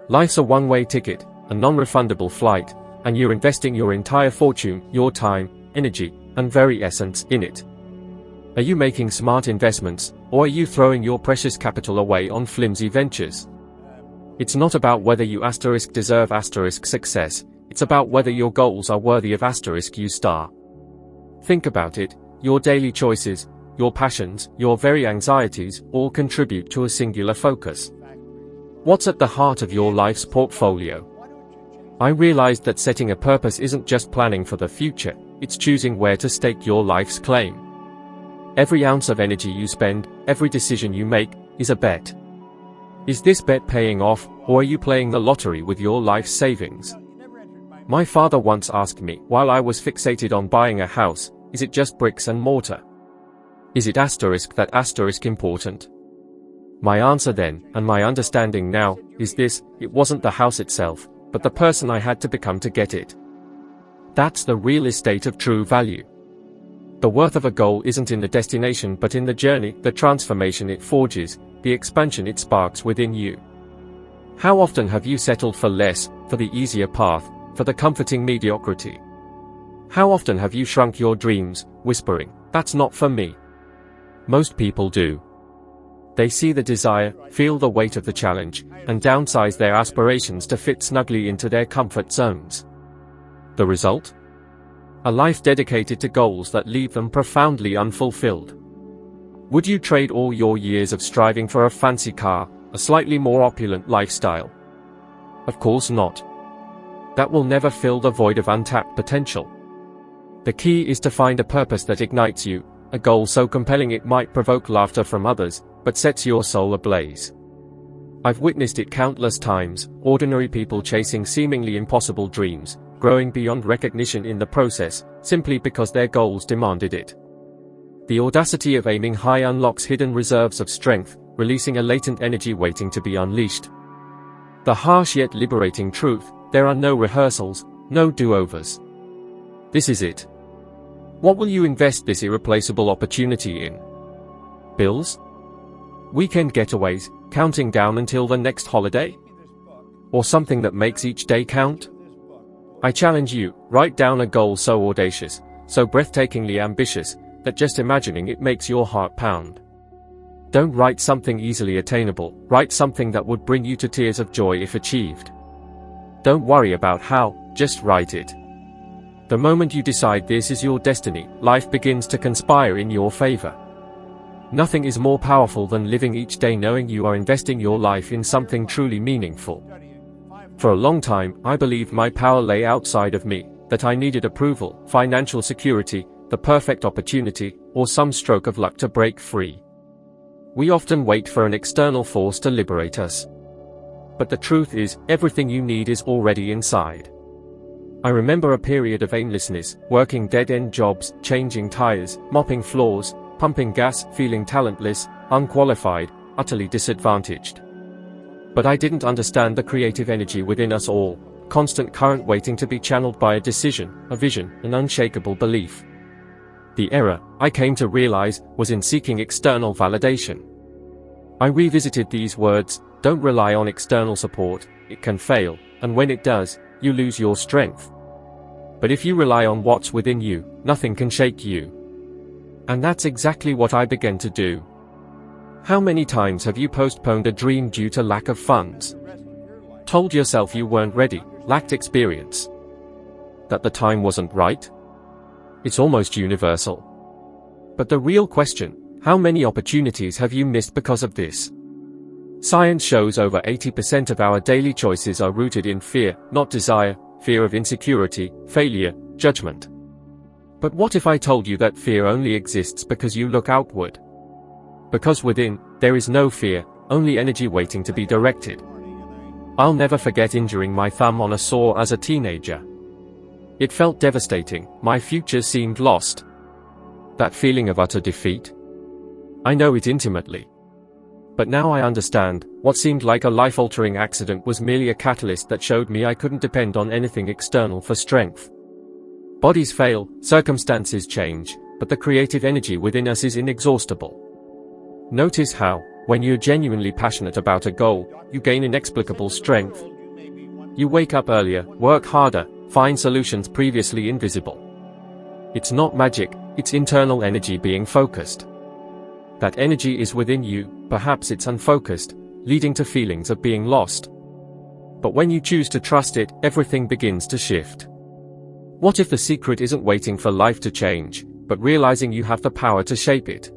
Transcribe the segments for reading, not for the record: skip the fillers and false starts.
Life's a one-way ticket, a non-refundable flight, and you're investing your entire fortune, your time, energy, and very essence in it. Are you making smart investments, or are you throwing your precious capital away on flimsy ventures? It's not about whether you deserve success, it's about whether your goals are worthy of you star. Think about it, your daily choices, your passions, your very anxieties, all contribute to a singular focus. What's at the heart of your life's portfolio? I realized that setting a purpose isn't just planning for the future, it's choosing where to stake your life's claim. Every ounce of energy you spend, every decision you make, is a bet. Is this bet paying off, or are you playing the lottery with your life's savings? My father once asked me, while I was fixated on buying a house, is it just bricks and mortar? Is it important? My answer then, and my understanding now, is this: it wasn't the house itself, but the person I had to become to get it. That's the real estate of true value. The worth of a goal isn't in the destination but in the journey, the transformation it forges, the expansion it sparks within you. How often have you settled for less, for the easier path, for the comforting mediocrity? How often have you shrunk your dreams, whispering, "That's not for me"? Most people do. They see the desire, feel the weight of the challenge, and downsize their aspirations to fit snugly into their comfort zones. The result? A life dedicated to goals that leave them profoundly unfulfilled. Would you trade all your years of striving for a fancy car, a slightly more opulent lifestyle? Of course not. That will never fill the void of untapped potential. The key is to find a purpose that ignites you, a goal so compelling it might provoke laughter from others, but sets your soul ablaze. I've witnessed it countless times, ordinary people chasing seemingly impossible dreams, growing beyond recognition in the process, simply because their goals demanded it. The audacity of aiming high unlocks hidden reserves of strength, releasing a latent energy waiting to be unleashed. The harsh yet liberating truth: there are no rehearsals, no do-overs. This is it. What will you invest this irreplaceable opportunity in? Bills? Weekend getaways, counting down until the next holiday? Or something that makes each day count? I challenge you, write down a goal so audacious, so breathtakingly ambitious, that just imagining it makes your heart pound. Don't write something easily attainable, write something that would bring you to tears of joy if achieved. Don't worry about how, just write it. The moment you decide this is your destiny, life begins to conspire in your favor. Nothing is more powerful than living each day knowing you are investing your life in something truly meaningful. For a long time, I believed my power lay outside of me, that I needed approval, financial security, the perfect opportunity, or some stroke of luck to break free. We often wait for an external force to liberate us. But the truth is, everything you need is already inside. I remember a period of aimlessness, working dead-end jobs, changing tires, mopping floors, pumping gas, feeling talentless, unqualified, utterly disadvantaged. But I didn't understand the creative energy within us all, constant current waiting to be channeled by a decision, a vision, an unshakable belief. The error, I came to realize, was in seeking external validation. I revisited these words: don't rely on external support, it can fail, and when it does, you lose your strength. But if you rely on what's within you, nothing can shake you. And that's exactly what I began to do. How many times have you postponed a dream due to lack of funds? Told yourself you weren't ready, lacked experience, that the time wasn't right? It's almost universal. But the real question: how many opportunities have you missed because of this? Science shows over 80% of our daily choices are rooted in fear, not desire, fear of insecurity, failure, judgment. But what if I told you that fear only exists because you look outward? Because within, there is no fear, only energy waiting to be directed. I'll never forget injuring my thumb on a saw as a teenager. It felt devastating, my future seemed lost. That feeling of utter defeat? I know it intimately. But now I understand, what seemed like a life-altering accident was merely a catalyst that showed me I couldn't depend on anything external for strength. Bodies fail, circumstances change, but the creative energy within us is inexhaustible. Notice how, when you're genuinely passionate about a goal, you gain inexplicable strength, You wake up earlier, work harder, find solutions previously invisible. It's not magic, it's internal energy being focused. That energy is within you, perhaps it's unfocused, leading to feelings of being lost. But when you choose to trust it, everything begins to shift. What if the secret isn't waiting for life to change, but realizing you have the power to shape it?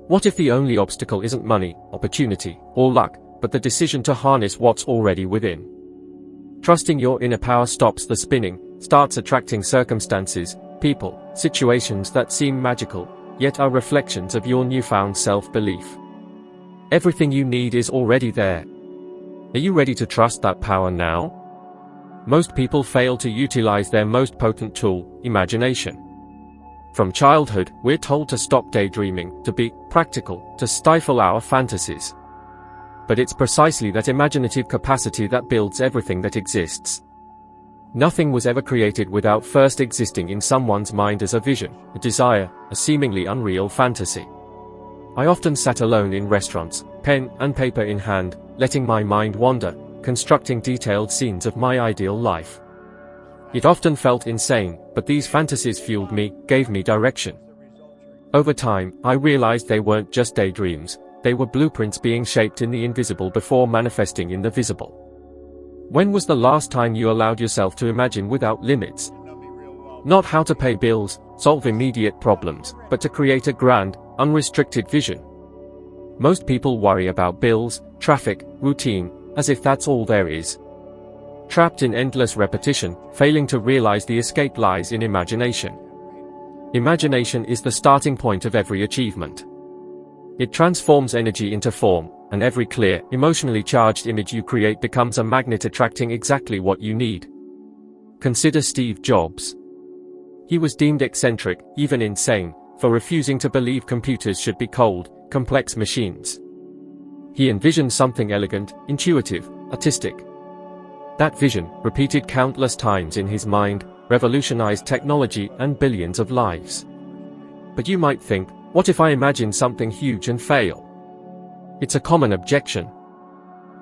What if the only obstacle isn't money, opportunity, or luck, but the decision to harness what's already within? Trusting your inner power stops the spinning, starts attracting circumstances, people, situations that seem magical, yet are reflections of your newfound self-belief. Everything you need is already there. Are you ready to trust that power now? Most people fail to utilize their most potent tool, imagination. From childhood, we're told to stop daydreaming, to be practical, to stifle our fantasies. But it's precisely that imaginative capacity that builds everything that exists. Nothing was ever created without first existing in someone's mind as a vision, a desire, a seemingly unreal fantasy. I often sat alone in restaurants, pen and paper in hand, letting my mind wander, constructing detailed scenes of my ideal life. It often felt insane, but these fantasies fueled me, gave me direction. Over time, I realized they weren't just daydreams, they were blueprints being shaped in the invisible before manifesting in the visible. When was the last time you allowed yourself to imagine without limits? Not how to pay bills, solve immediate problems, but to create a grand, unrestricted vision. Most people worry about bills, traffic, routine, as if that's all there is. Trapped in endless repetition, failing to realize the escape lies in imagination. Imagination is the starting point of every achievement. It transforms energy into form, and every clear, emotionally charged image you create becomes a magnet attracting exactly what you need. Consider Steve Jobs. He was deemed eccentric, even insane, for refusing to believe computers should be cold, complex machines. He envisioned something elegant, intuitive, artistic. That vision, repeated countless times in his mind, revolutionized technology and billions of lives. But you might think, what if I imagine something huge and fail? It's a common objection.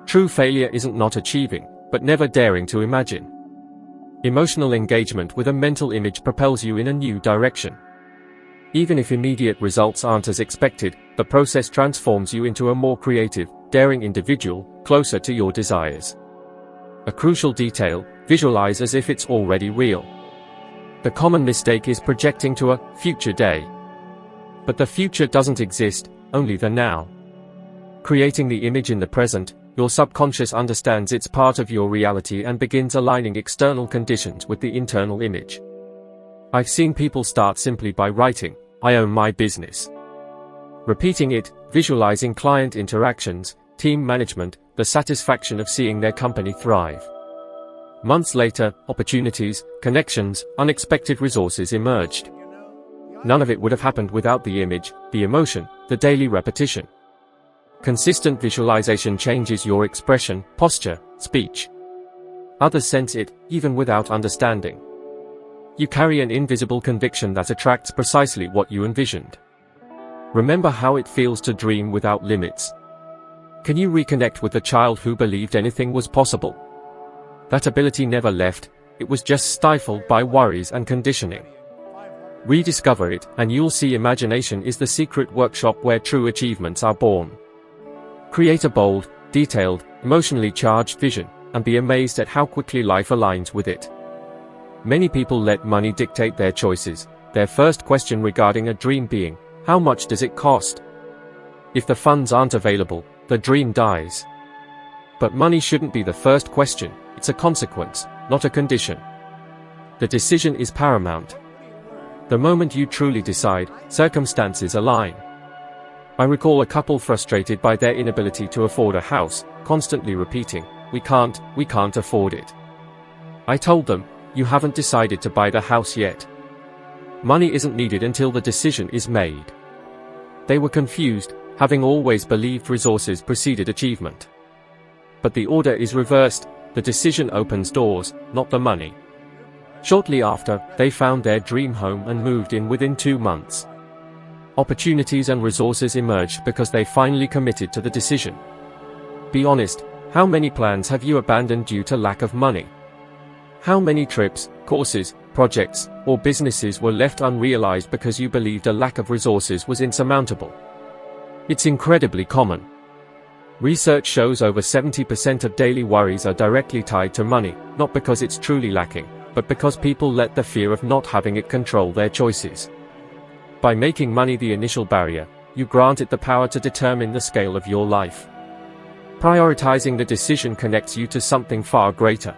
True failure isn't not achieving, but never daring to imagine. Emotional engagement with a mental image propels you in a new direction. Even if immediate results aren't as expected, the process transforms you into a more creative, daring individual, closer to your desires. A crucial detail, visualize as if it's already real. The common mistake is projecting to a future day. But the future doesn't exist, only the now. Creating the image in the present, your subconscious understands it's part of your reality and begins aligning external conditions with the internal image. I've seen people start simply by writing, "I own my business." Repeating it, visualizing client interactions, team management, the satisfaction of seeing their company thrive. Months later, opportunities, connections, unexpected resources emerged. None of it would have happened without the image, the emotion, the daily repetition. Consistent visualization changes your expression, posture, speech. Others sense it, even without understanding. You carry an invisible conviction that attracts precisely what you envisioned. Remember how it feels to dream without limits. Can you reconnect with the child who believed anything was possible? That ability never left, it was just stifled by worries and conditioning. Rediscover it, and you'll see imagination is the secret workshop where true achievements are born. Create a bold, detailed, emotionally charged vision, and be amazed at how quickly life aligns with it. Many people let money dictate their choices, their first question regarding a dream being, how much does it cost? If the funds aren't available, the dream dies. But money shouldn't be the first question, it's a consequence, not a condition. The decision is paramount. The moment you truly decide, circumstances align. I recall a couple frustrated by their inability to afford a house, constantly repeating, we can't afford it. I told them, you haven't decided to buy the house yet. Money isn't needed until the decision is made. They were confused, having always believed resources preceded achievement. But the order is reversed, the decision opens doors, not the money. Shortly after, they found their dream home and moved in within 2 months. Opportunities and resources emerged because they finally committed to the decision. Be honest, How many plans have you abandoned due to lack of money? How many trips, courses, projects, or businesses were left unrealized because you believed a lack of resources was insurmountable? It's incredibly common. Research shows over 70% of daily worries are directly tied to money, not because it's truly lacking, but because people let the fear of not having it control their choices. By making money the initial barrier, you grant it the power to determine the scale of your life. Prioritizing the decision connects you to something far greater.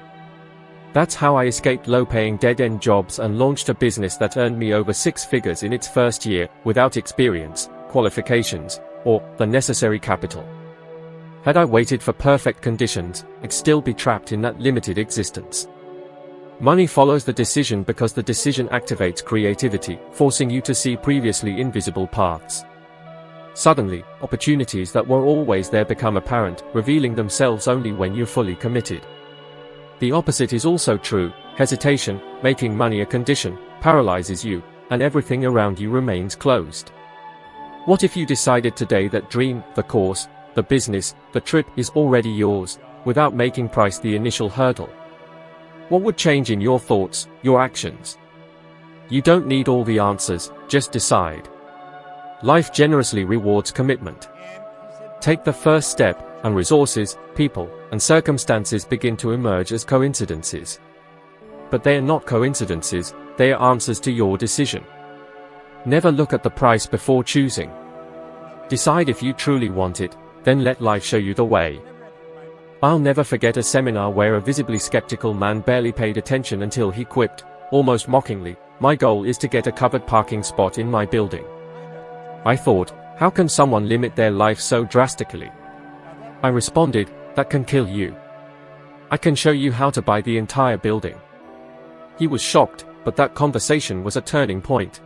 That's how I escaped low-paying dead-end jobs and launched a business that earned me over 6 figures in its first year, without experience, qualifications, or the necessary capital. Had I waited for perfect conditions, I'd still be trapped in that limited existence. Money follows the decision because the decision activates creativity, forcing you to see previously invisible paths. Suddenly, opportunities that were always there become apparent, revealing themselves only when you're fully committed. The opposite is also true. Hesitation, making money a condition, paralyzes you, and everything around you remains closed. What if you decided today that dream, the course, the business, the trip is already yours, without making price the initial hurdle? What would change in your thoughts, your actions? You don't need all the answers, just decide. Life generously rewards commitment. Take the first step, and resources, people, and circumstances begin to emerge as coincidences. But they are not coincidences, they are answers to your decision. Never look at the price before choosing. Decide if you truly want it, then let life show you the way. I'll never forget a seminar where a visibly skeptical man barely paid attention until he quipped, almost mockingly, "My goal is to get a covered parking spot in my building." I thought, how can someone limit their life so drastically? I responded, that can kill you. I can show you how to buy the entire building. He was shocked, but that conversation was a turning point.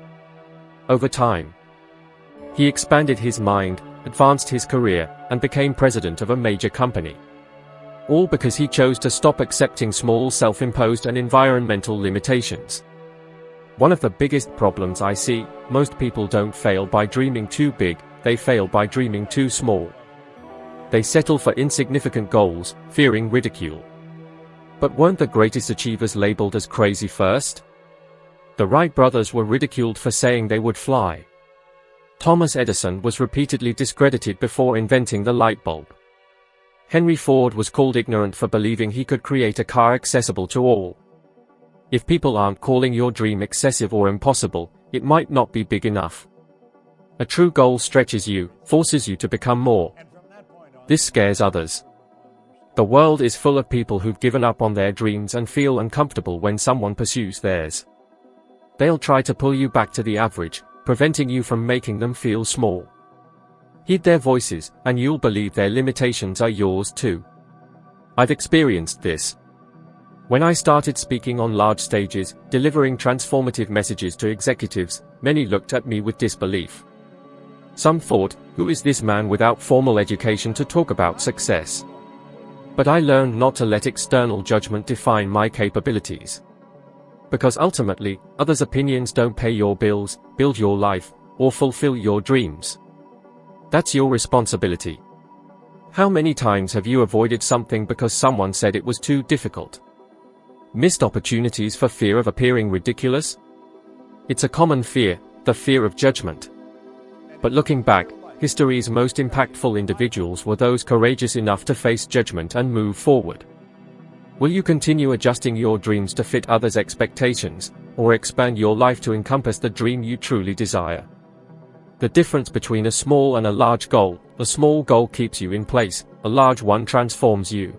Over time, he expanded his mind, advanced his career, and became president of a major company. All because he chose to stop accepting small self-imposed and environmental limitations. One of the biggest problems I see, most people don't fail by dreaming too big, they fail by dreaming too small. They settle for insignificant goals, fearing ridicule. But weren't the greatest achievers labeled as crazy first? The Wright brothers were ridiculed for saying they would fly. Thomas Edison was repeatedly discredited before inventing the light bulb. Henry Ford was called ignorant for believing he could create a car accessible to all. If people aren't calling your dream excessive or impossible, it might not be big enough. A true goal stretches you, forces you to become more. This scares others. The world is full of people who've given up on their dreams and feel uncomfortable when someone pursues theirs. They'll try to pull you back to the average, preventing you from making them feel small. Heed their voices, and you'll believe their limitations are yours too. I've experienced this. When I started speaking on large stages, delivering transformative messages to executives, many looked at me with disbelief. Some thought, who is this man without formal education to talk about success? But I learned not to let external judgment define my capabilities. Because ultimately, others' opinions don't pay your bills, build your life, or fulfill your dreams. That's your responsibility. How many times have you avoided something because someone said it was too difficult? Missed opportunities for fear of appearing ridiculous? It's a common fear, the fear of judgment. But looking back, history's most impactful individuals were those courageous enough to face judgment and move forward. Will you continue adjusting your dreams to fit others' expectations, or expand your life to encompass the dream you truly desire? The difference between a small and a large goal: a small goal keeps you in place, a large one transforms you.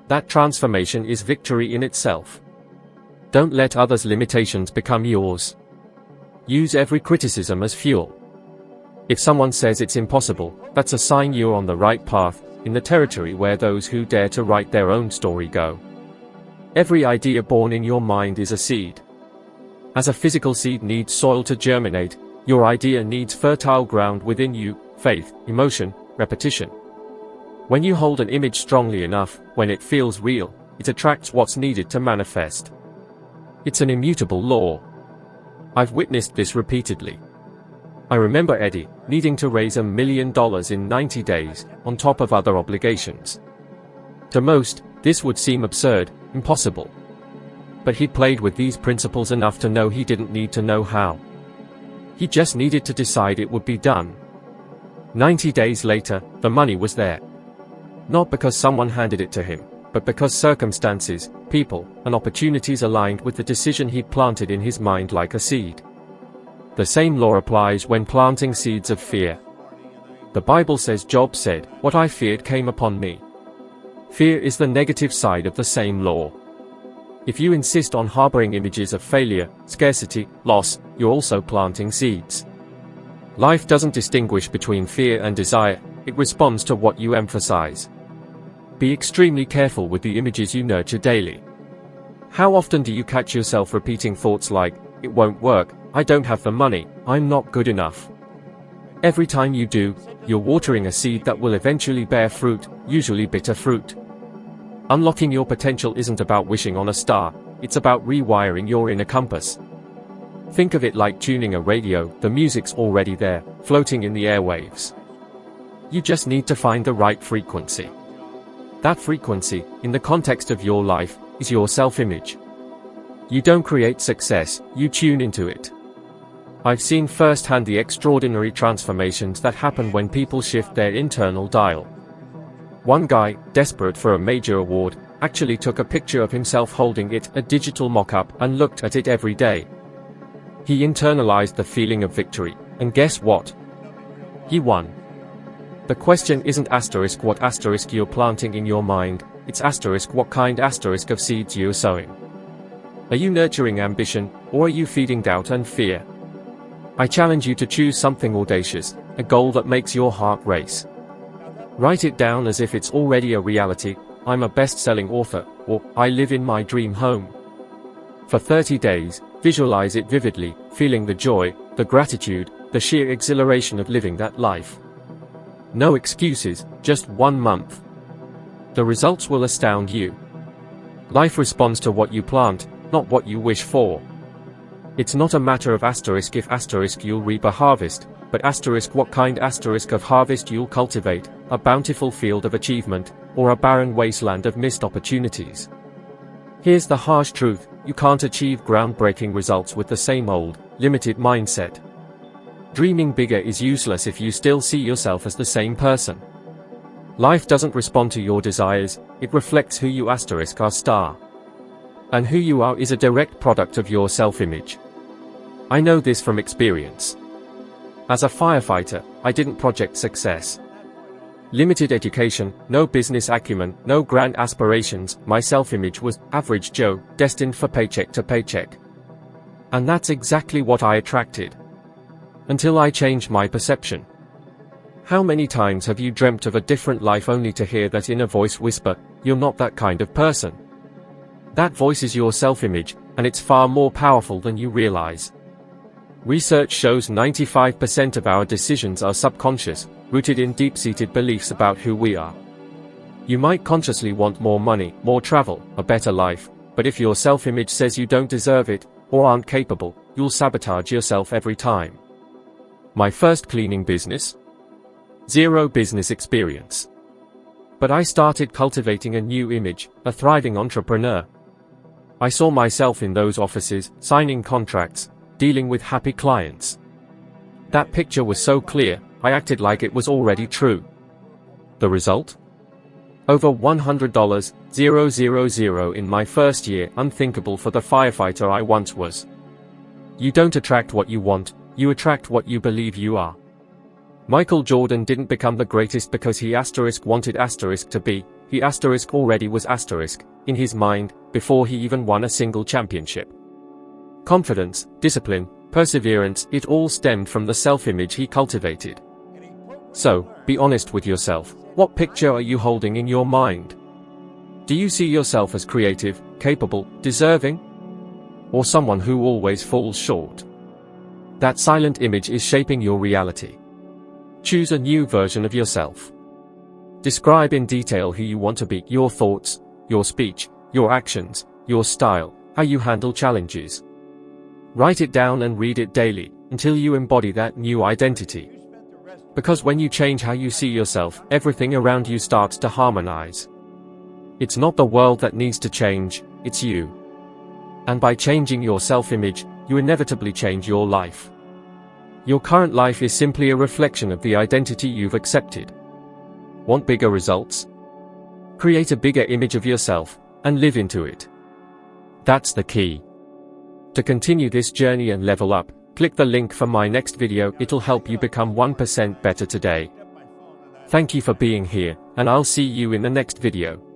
That transformation is victory in itself. Don't let others' limitations become yours. Use every criticism as fuel. If someone says it's impossible, that's a sign you're on the right path, in the territory where those who dare to write their own story go. Every idea born in your mind is a seed. As a physical seed needs soil to germinate, your idea needs fertile ground within you, faith, emotion, repetition. When you hold an image strongly enough, when it feels real, it attracts what's needed to manifest. It's an immutable law. I've witnessed this repeatedly. I remember Eddie, needing to raise $1 million in 90 days, on top of other obligations. To most, this would seem absurd, impossible. But he'd played with these principles enough to know he didn't need to know how. He just needed to decide it would be done. 90 days later, the money was there. Not because someone handed it to him, but because circumstances, people, and opportunities aligned with the decision he'd planted in his mind like a seed. The same law applies when planting seeds of fear. The Bible says Job said, "What I feared came upon me." Fear is the negative side of the same law. If you insist on harboring images of failure, scarcity, loss, you're also planting seeds. Life doesn't distinguish between fear and desire, it responds to what you emphasize. Be extremely careful with the images you nurture daily. How often do you catch yourself repeating thoughts like, "It won't work, I don't have the money, I'm not good enough"? Every time you do, you're watering a seed that will eventually bear fruit, usually bitter fruit. Unlocking your potential isn't about wishing on a star, it's about rewiring your inner compass. Think of it like tuning a radio, the music's already there, floating in the airwaves. You just need to find the right frequency. That frequency, in the context of your life, is your self-image. You don't create success, you tune into it. I've seen firsthand the extraordinary transformations that happen when people shift their internal dial. One guy, desperate for a major award, actually took a picture of himself holding it, a digital mock-up, and looked at it every day. He internalized the feeling of victory, and guess what? He won. The question isn't asterisk what asterisk you're planting in your mind, it's asterisk what kind asterisk of seeds you're sowing. Are you nurturing ambition, or are you feeding doubt and fear? I challenge you to choose something audacious, a goal that makes your heart race. Write it down as if it's already a reality, "I'm a best-selling author," or "I live in my dream home." For 30 days, visualize it vividly, feeling the joy, the gratitude, the sheer exhilaration of living that life. No excuses, just 1 month. The results will astound you. Life responds to what you plant, not what you wish for. It's not a matter of asterisk if asterisk you'll reap a harvest, but asterisk what kind asterisk of harvest you'll cultivate, a bountiful field of achievement, or a barren wasteland of missed opportunities. Here's the harsh truth, you can't achieve groundbreaking results with the same old, limited mindset. Dreaming bigger is useless if you still see yourself as the same person. Life doesn't respond to your desires, it reflects who you asterisk are star. And who you are is a direct product of your self-image. I know this from experience. As a firefighter, I didn't project success. Limited education, no business acumen, no grand aspirations, my self-image was average Joe, destined for paycheck to paycheck. And that's exactly what I attracted. Until I changed my perception. How many times have you dreamt of a different life only to hear that inner voice whisper, "You're not that kind of person"? That voice is your self-image, and it's far more powerful than you realize. Research shows 95% of our decisions are subconscious, rooted in deep-seated beliefs about who we are. You might consciously want more money, more travel, a better life, but if your self-image says you don't deserve it, or aren't capable, you'll sabotage yourself every time. My first cleaning business? Zero business experience. But I started cultivating a new image, a thriving entrepreneur. I saw myself in those offices, signing contracts, dealing with happy clients. That picture was so clear, I acted like it was already true. The result? Over $100, 000 in my first year, unthinkable for the firefighter I once was. You don't attract what you want, you attract what you believe you are. Michael Jordan didn't become the greatest because he asterisk wanted asterisk to be, he asterisk already was asterisk, in his mind, before he even won a single championship. Confidence, discipline, perseverance, it all stemmed from the self-image he cultivated. So, be honest with yourself, what picture are you holding in your mind? Do you see yourself as creative, capable, deserving? Or someone who always falls short? That silent image is shaping your reality. Choose a new version of yourself. Describe in detail who you want to be, your thoughts, your speech, your actions, your style, how you handle challenges. Write it down and read it daily, until you embody that new identity. Because when you change how you see yourself, everything around you starts to harmonize. It's not the world that needs to change, it's you. And by changing your self-image, you inevitably change your life. Your current life is simply a reflection of the identity you've accepted. Want bigger results? Create a bigger image of yourself, and live into it. That's the key. To continue this journey and level up, click the link for my next video. It'll help you become 1% better today. Thank you for being here, and I'll see you in the next video.